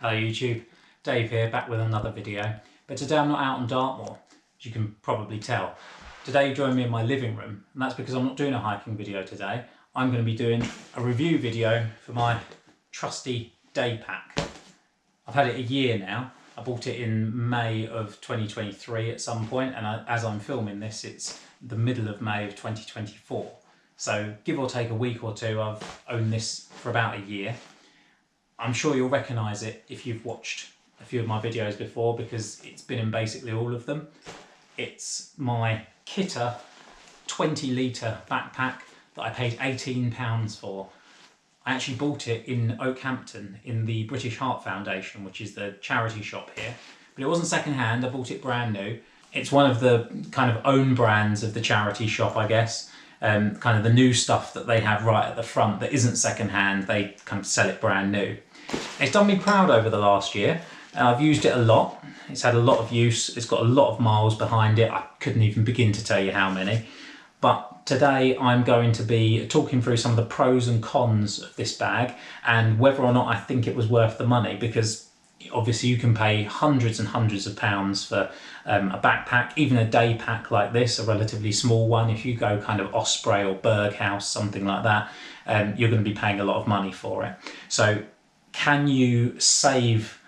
Hello YouTube, Dave here, back with another video. But today I'm not out on Dartmoor, as you can probably tell. Today you join me in my living room, and that's because I'm not doing a hiking video today. I'm going to be doing a review video for my trusty day pack. I've had it a year now. I bought it in May of 2023 at some point, and as I'm filming this, it's the middle of May of 2024. So give or take a week or two, I've owned this for about a year. I'm sure you'll recognise it if you've watched a few of my videos before, because it's been in basically all of them. It's my Kitter 20 litre backpack that I paid £18 for. I actually bought it in Oakhampton in the British Heart Foundation, which is the charity shop here. But it wasn't second hand, I bought it brand new. It's one of the kind of own brands of the charity shop, I guess. Kind of the new stuff that they have right at the front that isn't second hand, they kind of sell it brand new. It's done me proud over the last year. I've used it a lot. It's had a lot of use. It's got a lot of miles behind it. I couldn't even begin to tell you how many. But today I'm going to be talking through some of the pros and cons of this bag and whether or not I think it was worth the money, because obviously you can pay hundreds and hundreds of pounds for a backpack, even a day pack like this, a relatively small one. If you go kind of Osprey or Berghaus, something like that, you're going to be paying a lot of money for it. So can you save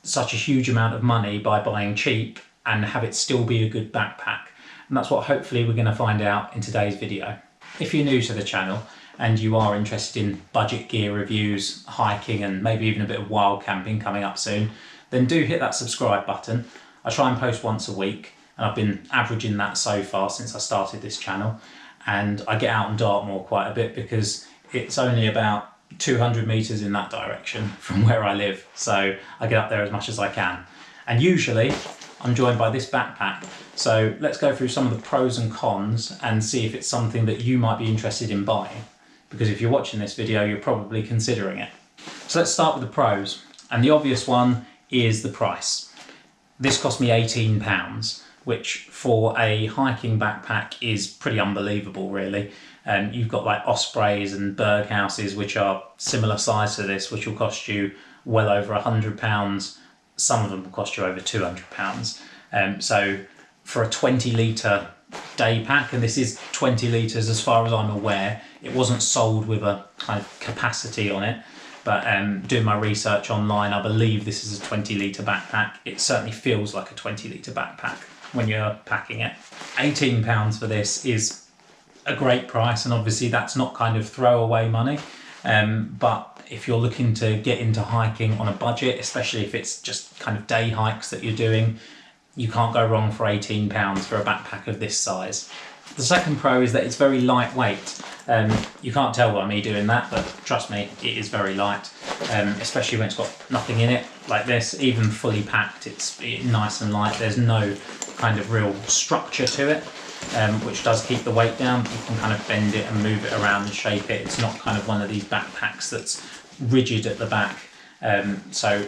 such a huge amount of money by buying cheap and have it still be a good backpack? And that's what hopefully we're going to find out in today's video. If you're new to the channel and you are interested in budget gear reviews, hiking, and maybe even a bit of wild camping coming up soon, then do hit that subscribe button. I try and post once a week, and I've been averaging that so far since I started this channel. And I get out on Dartmoor quite a bit because it's only about 200 metres in that direction from where I live, so I get up there as much as I can. And usually I'm joined by this backpack. So let's go through some of the pros and cons and see if it's something that you might be interested in buying, because if you're watching this video you're probably considering it. So let's start with the pros, and the obvious one is the price. This cost me £18, which for a hiking backpack is pretty unbelievable really. You've got like Ospreys and Berghauses, which are similar size to this, which will cost you well over £100. Some of them will cost you over £200. So for a 20 litre day pack, and this is 20 litres as far as I'm aware, it wasn't sold with a kind of capacity on it, but doing my research online, I believe this is a 20 litre backpack. It certainly feels like a 20 litre backpack when you're packing it. £18 for this is a great price, and obviously that's not kind of throwaway money, but if you're looking to get into hiking on a budget, especially if it's just kind of day hikes that you're doing, you can't go wrong for £18 for a backpack of this size. The second pro is that it's very lightweight. You can't tell by me doing that, but trust me, it is very light, especially when it's got nothing in it like this. Even fully packed, it's nice and light. There's no kind of real structure to it, which does keep the weight down. You can kind of bend it and move it around and shape it. It's not kind of one of these backpacks that's rigid at the back. So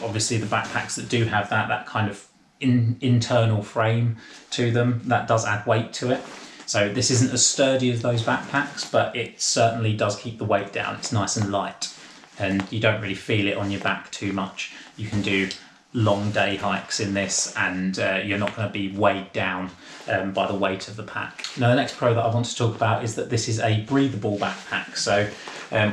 obviously the backpacks that do have that kind of internal frame to them, that does add weight to it. So this isn't as sturdy as those backpacks, but it certainly does keep the weight down. It's nice and light, and you don't really feel it on your back too much. You can do long day hikes in this, and you're not going to be weighed down by the weight of the pack. Now the next pro that I want to talk about is that this is a breathable backpack. So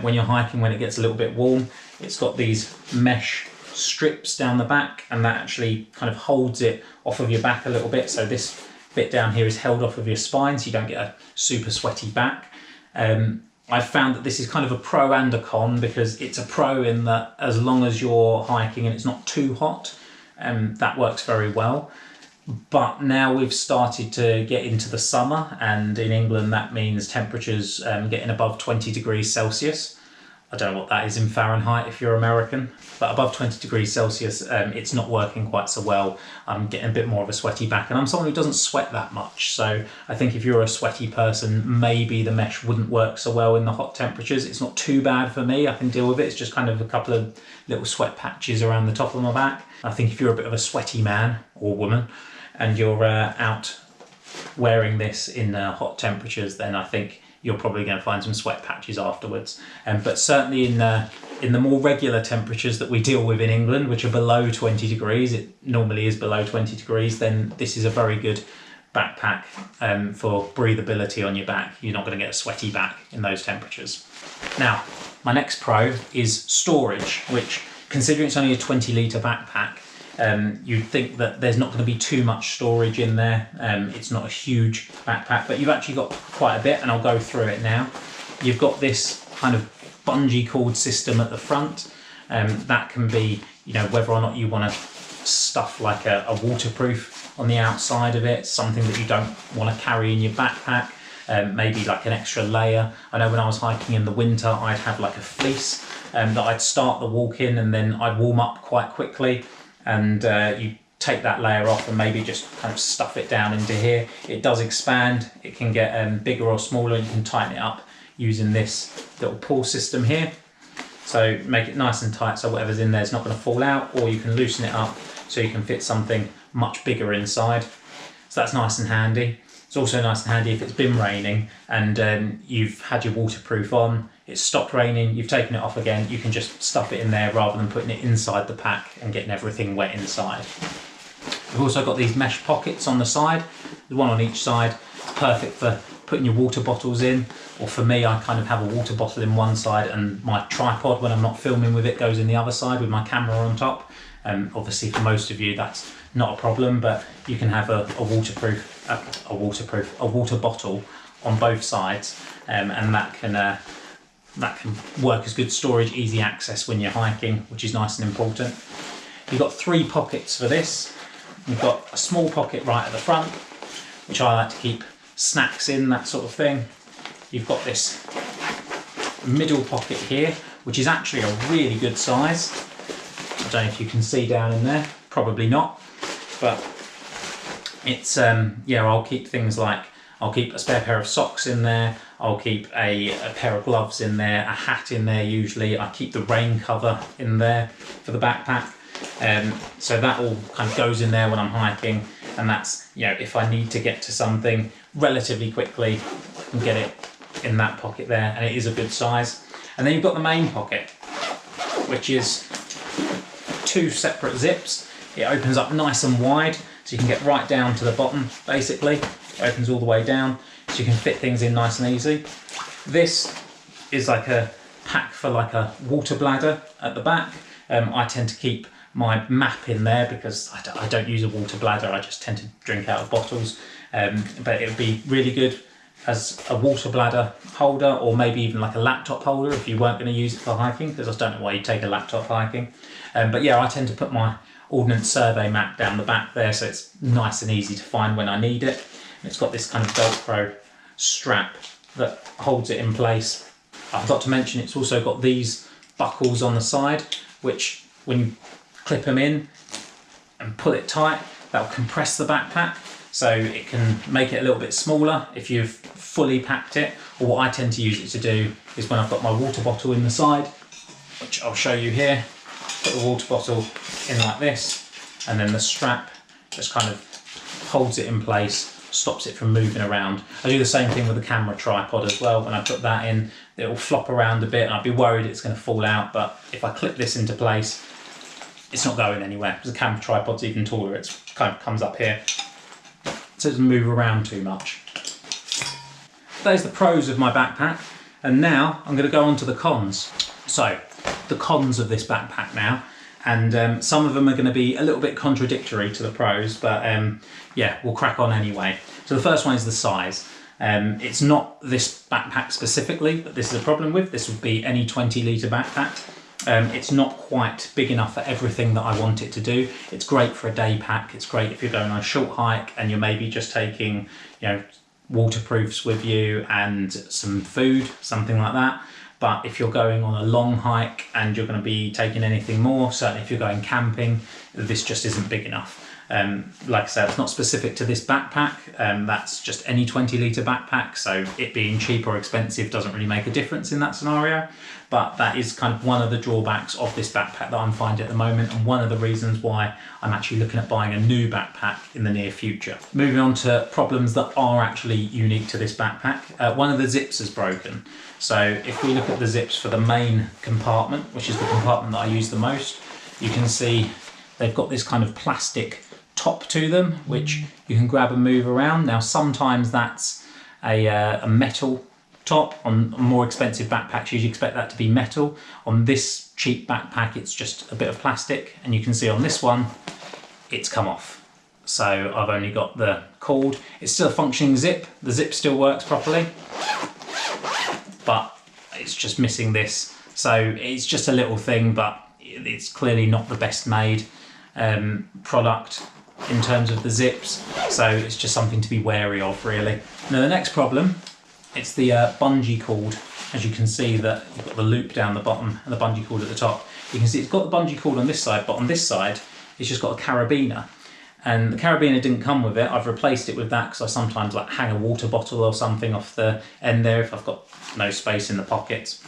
when you're hiking, when it gets a little bit warm, it's got these mesh strips down the back, and that actually kind of holds it off of your back a little bit. So this bit down here is held off of your spine, so you don't get a super sweaty back. I've found that this is kind of a pro and a con, because it's a pro in that as long as you're hiking and it's not too hot, that works very well. But now we've started to get into the summer, and in England that means temperatures getting above 20 degrees Celsius. I don't know what that is in Fahrenheit if you're American, but above 20 degrees Celsius, it's not working quite so well. I'm getting a bit more of a sweaty back, and I'm someone who doesn't sweat that much. So I think if you're a sweaty person, maybe the mesh wouldn't work so well in the hot temperatures. It's not too bad for me, I can deal with it. It's just kind of a couple of little sweat patches around the top of my back. I think if you're a bit of a sweaty man or woman and you're out wearing this in hot temperatures, then I think you're probably going to find some sweat patches afterwards. But certainly in In the more regular temperatures that we deal with in England, which are below 20 degrees, it normally is below 20 degrees, then this is a very good backpack for breathability on your back. You're not going to get a sweaty back in those temperatures. Now, my next pro is storage, which, considering it's only a 20-litre backpack, you'd think that there's not going to be too much storage in there. It's not a huge backpack, but you've actually got quite a bit, and I'll go through it now. You've got this kind of bungee cord system at the front. That can be, whether or not you want to stuff like a waterproof on the outside of it, something that you don't want to carry in your backpack, maybe like an extra layer. I know when I was hiking in the winter, I'd have like a fleece that I'd start the walk in, and then I'd warm up quite quickly, and you take that layer off and maybe just kind of stuff it down into here. It does expand, it can get bigger or smaller, and you can tighten it up using this little pull system here. So make it nice and tight so whatever's in there is not going to fall out, or you can loosen it up so you can fit something much bigger inside. So that's nice and handy. It's also nice and handy if it's been raining and you've had your waterproof on, it's stopped raining, you've taken it off again, you can just stuff it in there rather than putting it inside the pack and getting everything wet inside. We've also got these mesh pockets on the side, one on each side, perfect for putting your water bottles in, or for me, I kind of have a water bottle in one side and my tripod, when I'm not filming with it, goes in the other side with my camera on top. Obviously for most of you that's not a problem, but you can have a water bottle on both sides, and that can work as good storage, easy access when you're hiking, which is nice and important. You've got 3 pockets for this. You've got a small pocket right at the front, which I like to keep snacks in, that sort of thing. You've got this middle pocket here, which is actually a really good size. I don't know if you can see down in there, probably not, but it's I'll keep things like, I'll keep a spare pair of socks in there, I'll keep a pair of gloves in there, a hat in there usually, I keep the rain cover in there for the backpack. So that all kind of goes in there when I'm hiking, and that's, if I need to get to something relatively quickly, I can get it in that pocket there, and it is a good size. And then you've got the main pocket, which is 2 separate zips. It opens up nice and wide, so you can get right down to the bottom, basically. It opens all the way down, so you can fit things in nice and easy. This is like a pack for like a water bladder at the back. I tend to keep my map in there because I don't use a water bladder, I just tend to drink out of bottles. But it would be really good as a water bladder holder, or maybe even like a laptop holder if you weren't going to use it for hiking, because I don't know why you take a laptop hiking. But yeah, I tend to put my Ordnance Survey map down the back there, so it's nice and easy to find when I need it. And it's got this kind of Velcro strap that holds it in place. I forgot to mention it's also got these buckles on the side, which when you clip them in and pull it tight, that'll compress the backpack, so it can make it a little bit smaller if you've fully packed it. Or what I tend to use it to do is, when I've got my water bottle in the side, which I'll show you here, put the water bottle in like this, and then the strap just kind of holds it in place, stops it from moving around. I do the same thing with the camera tripod as well. When I put that in, it will flop around a bit and I'd be worried it's going to fall out, but if I clip this into place, it's not going anywhere, because the camera tripod's even taller. It kind of comes up here, so it doesn't move around too much. There's the pros of my backpack, and now I'm going to go on to the cons. So, the cons of this backpack now, and some of them are going to be a little bit contradictory to the pros, but yeah, we'll crack on anyway. So the first one is the size. It's not this backpack specifically that this is a problem with. This would be any 20-litre backpack. It's not quite big enough for everything that I want it to do. It's great for a day pack. It's great if you're going on a short hike and you're maybe just taking, waterproofs with you and some food, something like that. But if you're going on a long hike and you're going to be taking anything more, certainly if you're going camping, this just isn't big enough. Like I said, it's not specific to this backpack, that's just any 20-litre backpack, so it being cheap or expensive doesn't really make a difference in that scenario. But that is kind of one of the drawbacks of this backpack that I'm finding at the moment, and one of the reasons why I'm actually looking at buying a new backpack in the near future. Moving on to problems that are actually unique to this backpack. One of the zips is broken. So if we look at the zips for the main compartment, which is the compartment that I use the most, you can see they've got this kind of plastic top to them, which you can grab and move around. Now sometimes that's a metal top. On more expensive backpacks you'd expect that to be metal. On this cheap backpack it's just a bit of plastic, and you can see on this one it's come off. So I've only got the cord. It's still a functioning zip, the zip still works properly, but it's just missing this. So it's just a little thing, but it's clearly not the best made product in terms of the zips, so it's just something to be wary of really. Now the next problem, it's the bungee cord. As you can see that you've got the loop down the bottom and the bungee cord at the top. You can see it's got the bungee cord on this side, but on this side it's just got a carabiner, and the carabiner didn't come with it. I've replaced it with that because I sometimes like hang a water bottle or something off the end there if I've got no space in the pockets.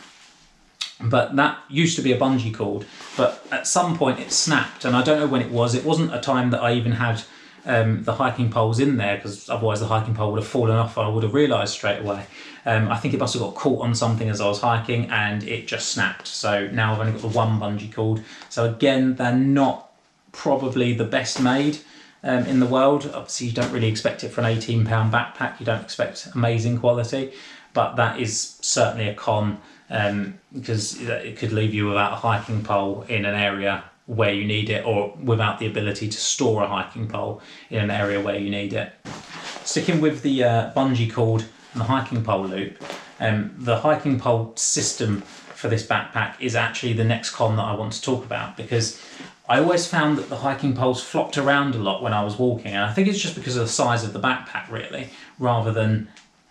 But that used to be a bungee cord, but at some point it snapped, and I don't know when it was. It wasn't a time that I even had the hiking poles in there, because otherwise the hiking pole would have fallen off and I would have realised straight away. I think it must have got caught on something as I was hiking and it just snapped. So now I've only got the one bungee cord. So again, they're not probably the best made in the world. Obviously you don't really expect it for an £18 backpack, you don't expect amazing quality, but that is certainly a con. Because it could leave you without a hiking pole in an area where you need it, or without the ability to store a hiking pole in an area where you need it. Sticking with the bungee cord and the hiking pole loop, the hiking pole system for this backpack is actually the next con that I want to talk about, because I always found that the hiking poles flopped around a lot when I was walking, and I think it's just because of the size of the backpack really, rather than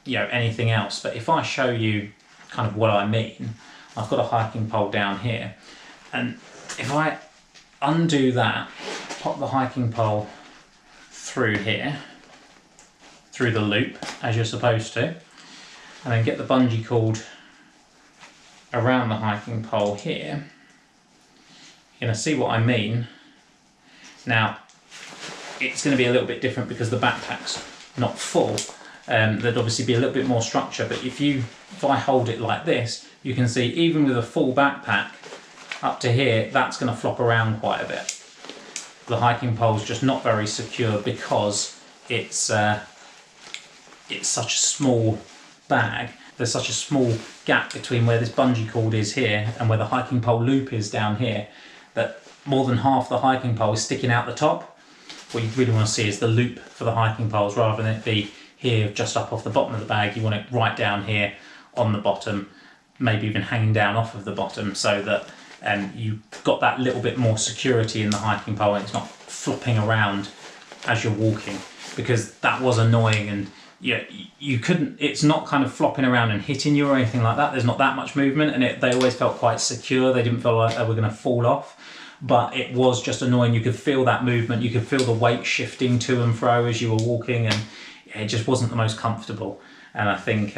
anything else. But if I show you kind of what I mean, I've got a hiking pole down here, and if I undo that, pop the hiking pole through here, through the loop as you're supposed to, and then get the bungee cord around the hiking pole here, you're going to see what I mean. Now it's going to be a little bit different because the backpack's not full. There'd obviously be a little bit more structure, but if I hold it like this, you can see even with a full backpack up to here, that's going to flop around quite a bit. The hiking pole's just not very secure because it's such a small bag. There's such a small gap between where this bungee cord is here and where the hiking pole loop is down here, that more than half the hiking pole is sticking out the top. What you really want to see is the loop for the hiking poles, rather than it be here just up off the bottom of the bag. You want it right down here on the bottom, maybe even hanging down off of the bottom, so that you've got that little bit more security in the hiking pole and it's not flopping around as you're walking, because that was annoying. And you couldn't, it's not kind of flopping around and hitting you or anything like that. There's not that much movement, and they always felt quite secure. They didn't feel like they were going to fall off, but it was just annoying. You could feel that movement, you could feel the weight shifting to and fro as you were walking, and it just wasn't the most comfortable. And I think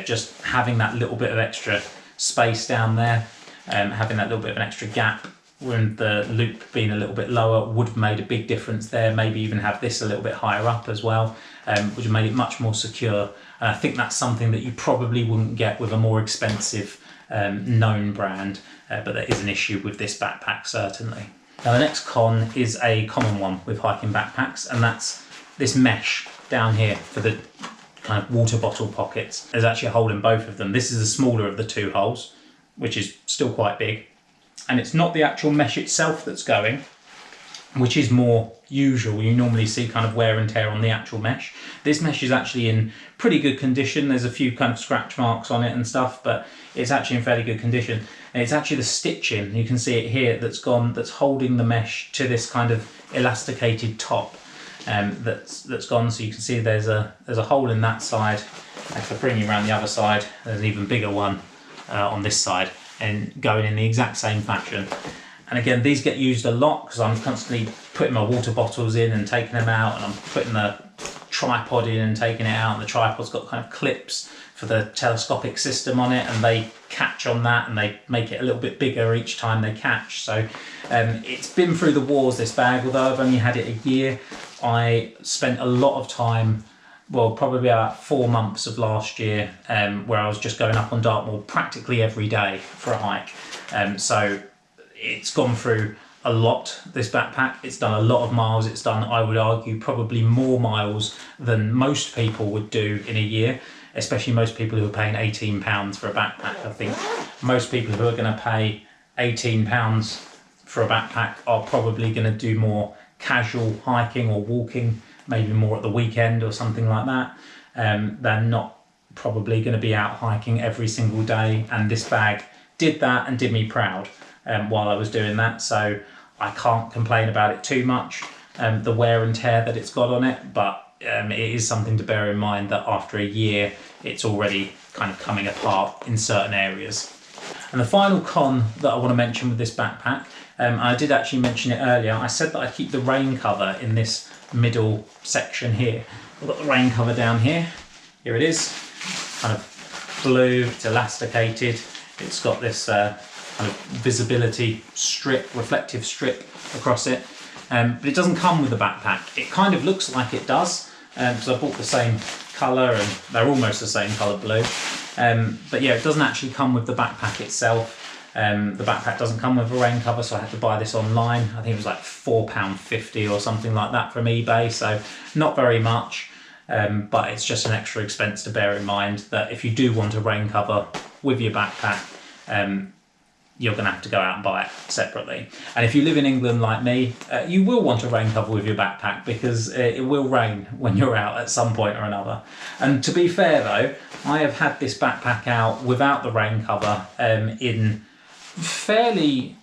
just having that little bit of extra space down there, having that little bit of an extra gap with the loop being a little bit lower would have made a big difference there. Maybe even have this a little bit higher up as well, which have made it much more secure. And I think that's something that you probably wouldn't get with a more expensive known brand, but there is an issue with this backpack certainly. Now the next con is a common one with hiking backpacks, and that's this mesh down here for the kind of water bottle pockets. There's actually a hole in both of them. This is the smaller of the two holes, which is still quite big. And it's not the actual mesh itself that's going, which is more usual. You normally see kind of wear and tear on the actual mesh. This mesh is actually in pretty good condition. There's a few kind of scratch marks on it and stuff, but it's actually in fairly good condition. And it's actually the stitching, you can see it here, that's gone, that's holding the mesh to this kind of elasticated top. That's gone. So you can see there's a hole in that side. If I bring you around the other side, there's an even bigger one on this side, and going in the exact same fashion. And again, these get used a lot because I'm constantly putting my water bottles in and taking them out, and I'm putting the tripod in and taking it out, and the tripod's got kind of clips for the telescopic system on it, and they catch on that and they make it a little bit bigger each time they catch. So it's been through the wars, this bag. Although I've only had it a year, I spent a lot of time, well, probably about 4 months of last year, where I was just going up on Dartmoor practically every day for a hike. So it's gone through a lot, this backpack. It's done a lot of miles. It's done, I would argue, probably more miles than most people would do in a year, especially most people who are paying £18 for a backpack. I think most people who are going to pay £18 for a backpack are probably going to do more casual hiking or walking, maybe more at the weekend or something like that. They're not probably going to be out hiking every single day, and this bag did that and did me proud while I was doing that, so I can't complain about it too much, the wear and tear that it's got on it, but it is something to bear in mind that after a year it's already kind of coming apart in certain areas. And the final con that I want to mention with this backpack, I did actually mention it earlier, I said that I'd keep the rain cover in this middle section here. I've got the rain cover down here. Here it is, kind of blue, it's elasticated. It's got this kind of visibility strip, reflective strip across it. But it doesn't come with the backpack. It kind of looks like it does, because I bought the same colour and they're almost the same colour blue. But yeah, it doesn't actually come with the backpack itself. The backpack doesn't come with a rain cover, so I had to buy this online. I think it was like £4.50 or something like that from eBay, so not very much, but it's just an extra expense to bear in mind that if you do want a rain cover with your backpack, you're going to have to go out and buy it separately. And if you live in England like me, you will want a rain cover with your backpack because it will rain when you're out at some point or another. And to be fair though, I have had this backpack out without the rain cover in fairly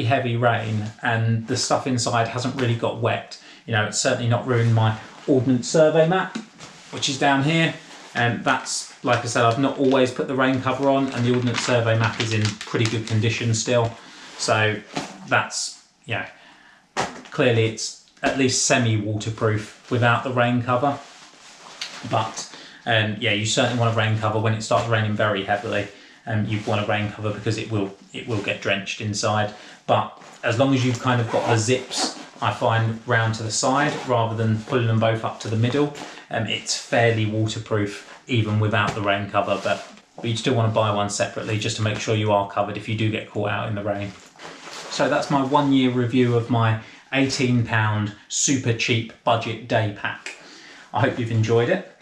heavy rain, and the stuff inside hasn't really got wet. You know, it's certainly not ruined my Ordnance Survey map, which is down here. And that's, like I said, I've not always put the rain cover on, and the Ordnance Survey map is in pretty good condition still. So that's, yeah, clearly it's at least semi-waterproof without the rain cover. But yeah, you certainly want a rain cover when it starts raining very heavily. You want a rain cover because it will get drenched inside. But as long as you've kind of got the zips, I find, round to the side rather than pulling them both up to the middle, it's fairly waterproof even without the rain cover, but you still want to buy one separately just to make sure you are covered if you do get caught out in the rain. So that's my 1 year review of my £18 super cheap budget day pack. I hope you've enjoyed it.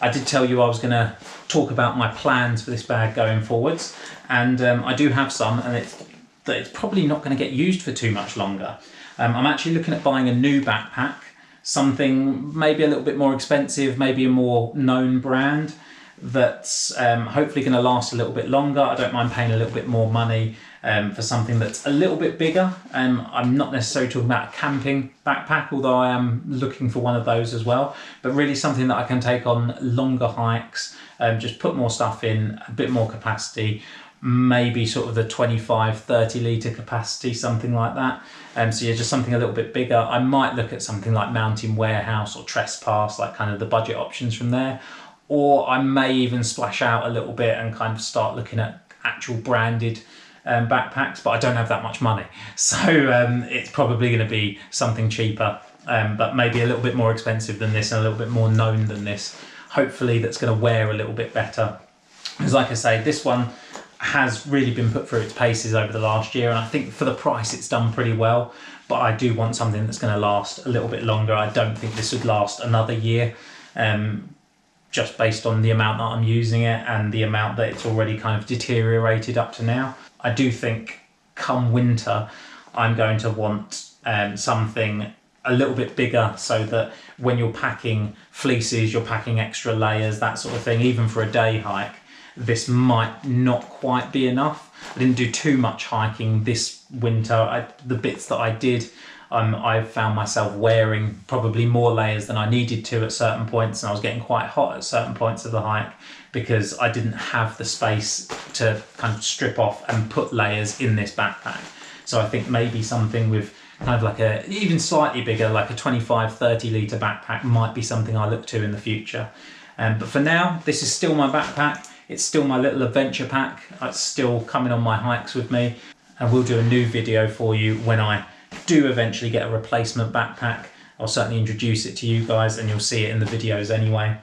I did tell you I was going to talk about my plans for this bag going forwards, and I do have some, and it's probably not going to get used for too much longer. I'm actually looking at buying a new backpack, something maybe a little bit more expensive, maybe a more known brand that's hopefully going to last a little bit longer. I don't mind paying a little bit more money for something that's a little bit bigger. I'm not necessarily talking about a camping backpack, although I am looking for one of those as well, but really something that I can take on longer hikes, just put more stuff in, a bit more capacity, maybe sort of the 25-30 litre capacity, something like that. So yeah, just something a little bit bigger. I might look at something like Mountain Warehouse or Trespass, like kind of the budget options from there. Or I may even splash out a little bit and kind of start looking at actual branded backpacks, but I don't have that much money. So it's probably going to be something cheaper, but maybe a little bit more expensive than this and a little bit more known than this. Hopefully that's going to wear a little bit better. Because like I say, this one has really been put through its paces over the last year, and I think for the price it's done pretty well, but I do want something that's going to last a little bit longer. I don't think this would last another year, just based on the amount that I'm using it and the amount that it's already kind of deteriorated up to now. I do think come winter I'm going to want something a little bit bigger, so that when you're packing fleeces, you're packing extra layers, that sort of thing, even for a day hike. This might not quite be enough. I didn't do too much hiking this winter. The bits that I did, I found myself wearing probably more layers than I needed to at certain points, and I was getting quite hot at certain points of the hike because I didn't have the space to kind of strip off and put layers in this backpack. So I think maybe something with kind of like a, even slightly bigger, like a 25-30 litre backpack might be something I look to in the future. But for now, this is still my backpack. It's still my little adventure pack. It's still coming on my hikes with me. And we'll do a new video for you when I do eventually get a replacement backpack. I'll certainly introduce it to you guys and you'll see it in the videos anyway.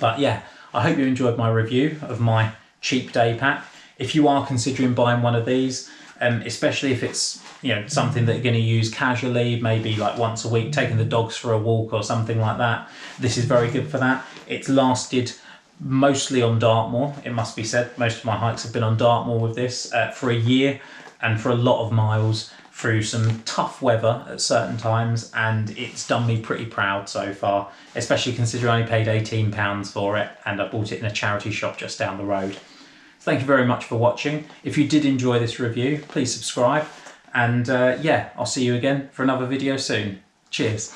But yeah, I hope you enjoyed my review of my cheap day pack. If you are considering buying one of these, especially if it's something that you're going to use casually, maybe like once a week, taking the dogs for a walk or something like that, this is very good for that. It's lasted mostly on Dartmoor, it must be said. Most of my hikes have been on Dartmoor with this for a year and for a lot of miles through some tough weather at certain times, and it's done me pretty proud so far, especially considering I only paid £18 for it and I bought it in a charity shop just down the road. Thank you very much for watching. If you did enjoy this review, please subscribe, and yeah, I'll see you again for another video soon. Cheers.